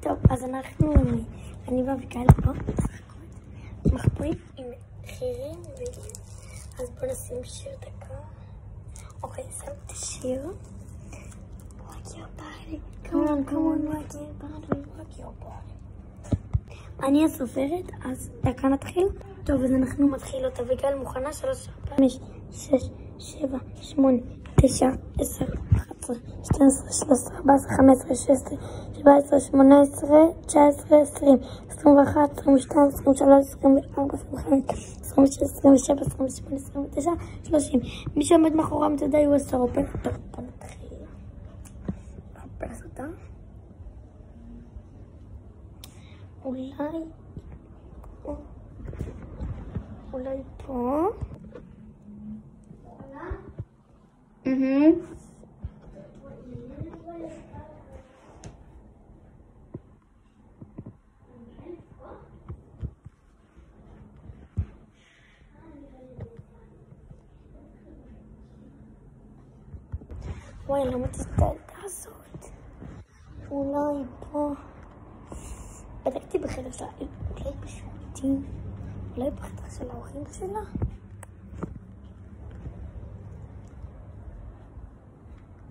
טוב, אז אני ואביקל פה, מחפורים עם חירים, אז בואו נשים שיר דקה. אוקיי, שם את השיר. Rock your body, come on, rock your body, rock your body. אני הסופרת, אז דקה נתחיל. טוב, אז אנחנו מתחילות. אביקל מוכנה? 3, 4, 5, 6, 7, 8, 9, 10, 11, 12, 13, 14, 15, 16, 17, 18, 19, 20, 21, 22, 23, 24, 25, 26, 27, 28, 29, 30. מי שעומד מאחורי המצדה הוא הסרופר. טוב, בוא נתחיל. נחפש אותה. אולי פה. וואי, למה תסתלת הזאת? אולי פה. בדקתי בחדר שלה, אולי בשירותים, אולי בחדר של האורחים שלה.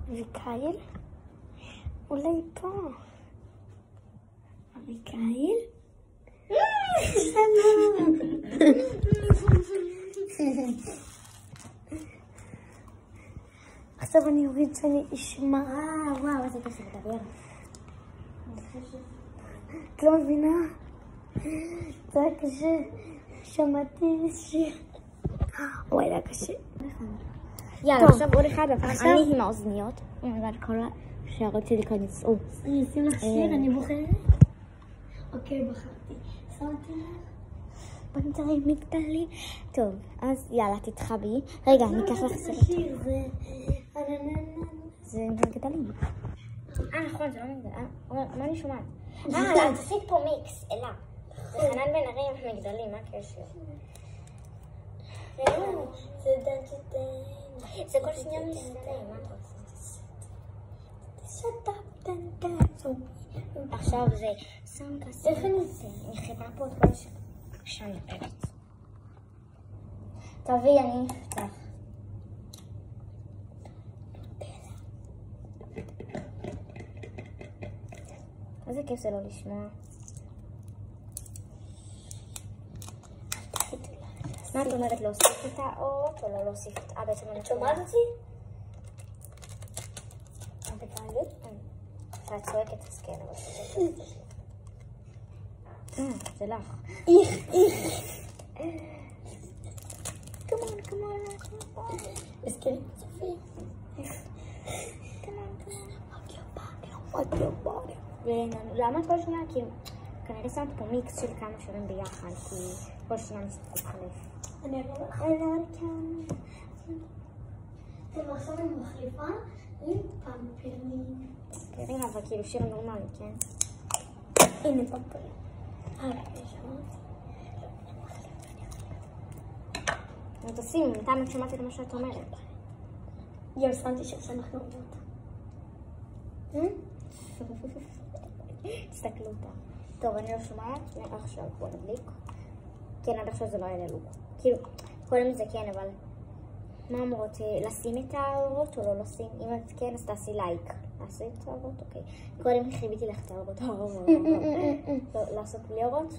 אביקל? אולי פה. אביקל? עכשיו אני אוריד שאני אשמע. וואו, איזה כיף לדבר. את לא מבינה? זה היה קשה. שמעתי שיר. וואי, זה היה קשה. יאללה, עכשיו עוד אחד, אני עם האוזניות. כל השערות שלי כאן יצאו. אני אשים לך שיר, אני בוחרת. אוקיי, בחרתי. שמתי לך. בוא נתראה מגדלי. טוב, אז יאללה, תתחבי. רגע, אני אקח לך סרט. זה מגדלים. נכון, זה לא מגדלים. מה אני שומעת? לא, תעשית פה מיקס, אלה. זה חנן בן ארי עם מגדלים, מה הקשר? זה כל שנייה מסתיים, מה אתה רוצה? עכשיו זה סמקה סמקה. אני חיבה פה את כל שאני פרץ. תביא, אני אפתח. איזה כיף זה לא לשמוע. מה את אומרת, להוסיף את האות או לא להוסיף את בעצם אני שומעת אותי? את תקעלי? כשאת צועקת אז כן, אבל זה לך. כמון, מסכנים, צופי. למה כל שנייה? כי כנראה שמת פה מיקס של כמה שירים ביחד, כי כל שנייה מתחלף. אני אראה לך. ועכשיו אני מחליפה עם פמפרים. פמפרים, אבל כאילו שיר נורמלי, כן? הנה פמפרים. תשימי, מתי את שומעת את מה שאת אומרת? שמתי שאנחנו עובדות. תסתכלו אותה. טוב, אני לא שומעת, עכשיו בוא נדליק. כן, עד עכשיו זה לא היה ללוק. כאילו, קודם זה כן, אבל מה אמרות? לשים את האורות או לא לשים? אם את כן, אז תעשי לייק. לעשי את האורות? אוקיי. קודם חיביתי לך את האורות. לעשות בלי אורות?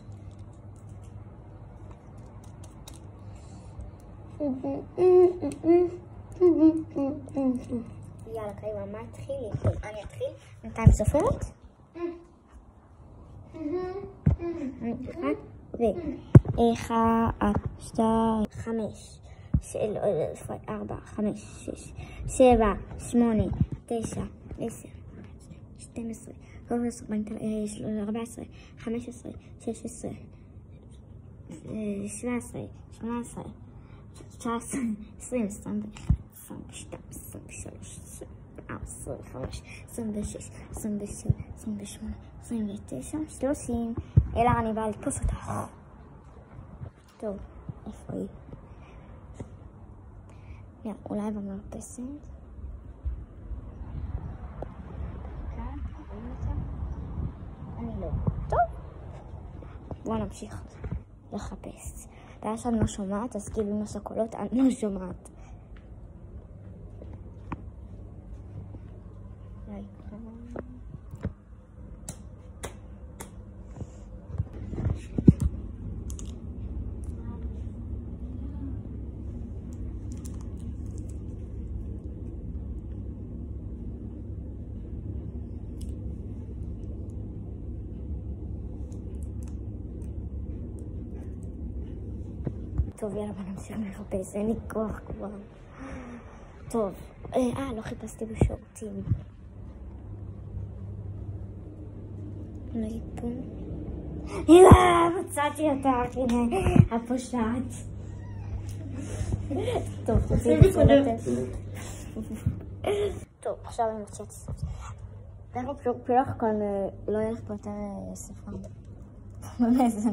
יאללה, קיימה, מה התחילי? אני אתחיל? בינתיים סופרת? אחד, 2, 5, 4, 5, 6, 7, 8, 9, 10, 12, 13, 14, 15, 16, 17, 18, 19, 20, 21, 22, 23, 24, 25, 26, 27, 28, 29, 30. אלא אני באה לתפוס אותך. טוב, איפה היא? אולי במרפסת? כאן, רואים אותה? אני לא. בואו נמשיך לחפש. הבעיה שאני לא שומעת, אז כאילו עם הסקולות אני לא שומעת. טוב, יאללה, בוא נמשיך לחפש, אין לי כוח כבר. טוב, לא חיפשתי בשירותים. אולי פה. מצאתי אותה, הנה, הפושעת. טוב, תוציאי בצולתת. טוב, עכשיו אני מצאת סוף. אנחנו פילוח כאן, לא יהיה לך פה יותר ספר. איזה...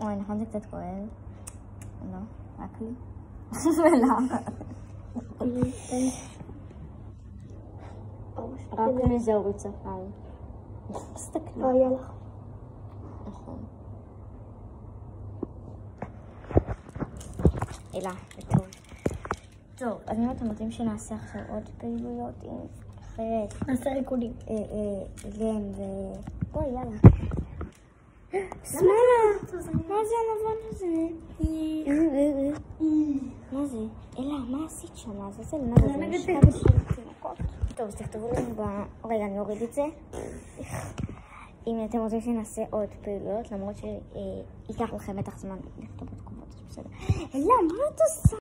אוי, נכון זה קצת כואב. לא, רק לי. למה? רק לי זה ערוץ הפעם. תסתכלי. היה לך. נכון. אלה, טוב. טוב, אז אם אתם רוצים שנעשה עכשיו עוד פעילויות עם אחרת. נעשה ריקודים. גן ו... אוי, יאללה. שמאלה! מה זה הלבן הזה? מה זה? אלה, מה עשית שם? זה זה? מה זה? זה משקע בשביל תינוקות. טוב, אז תכתבו לנו רגע, אני אוריד את זה. אם אתם רוצים שנעשה עוד פעילויות, למרות שייקח לכם בטח זמן לכתוב בתגובות, בסדר. אלה, מה את עושה?